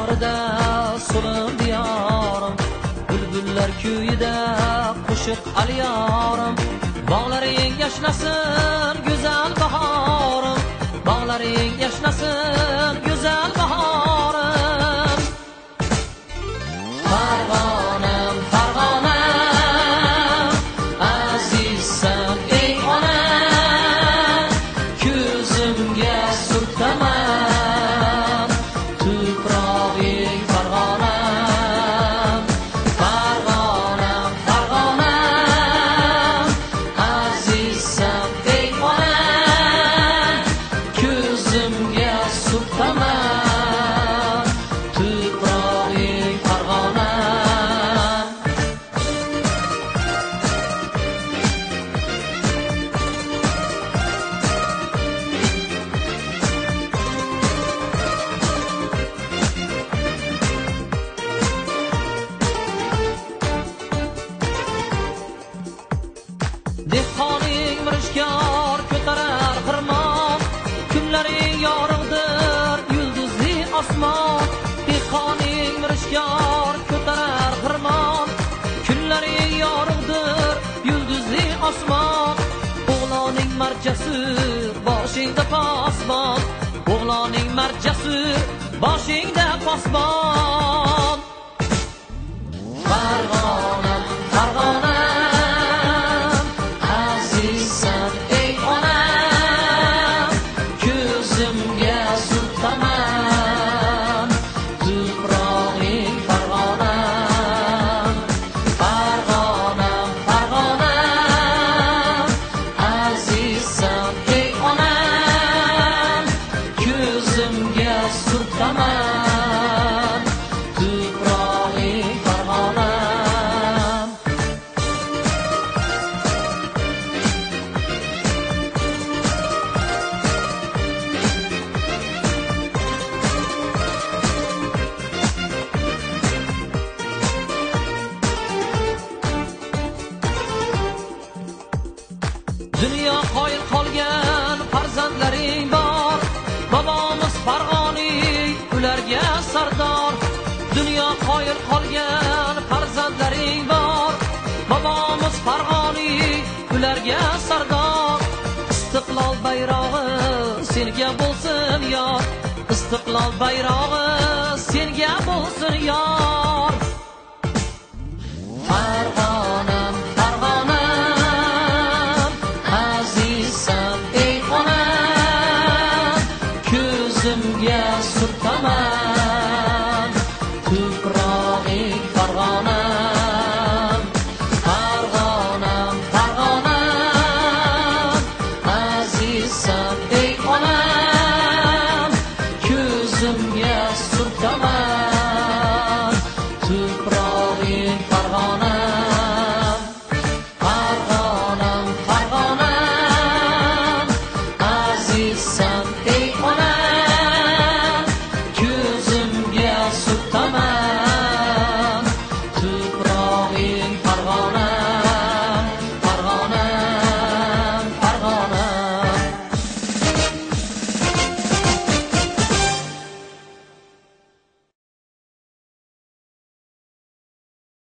bag'rida so'lim diyorim, bulbullar kuyida qo'shiq aliyorim. Bog'laring yashnasin go'zal bahorim, bog'laring yashnasin go'zal bahorim. Farg'onam, Farg'onam, azizsan ey onam, ko'zimga surtaman tuprog'ing Farg'onam. Farg'onam, Farg'onam, azizsan ey onam, ko'zimga surtaman tuprog'ing Farg'onam. Dehqoning mirishkor ko'tarar xirmon, kunlaring yorug'dir yulduzli osmon. Dehqoning mirishkor ko'tarar xirmon, kunlaring yorug'dir yulduzli osmon. O'g'loning marjasi boshingda posbon, o'g'loning marjasi boshingda posbon. Farg'onam, Farg'onam, azizsan ey onam, ko'zimga surtaman tuprog'ing Farg'onam. Farg'onam, Farg'onam, azizsan ey onam, ko'zimga surtaman tuprog'ing Farg'onam. Dunyo qoyil qolgan farzandlaring bor, bobomiz Farg'oniy ularga sardor. Dunyo qoyil qolgan farzandlaring bor, bobomiz Farg'oniy ularga sardor. Istiqlol bayrog'i senga bo'lsin yor, istiqlol bayrog'i senga bo'lsin yor.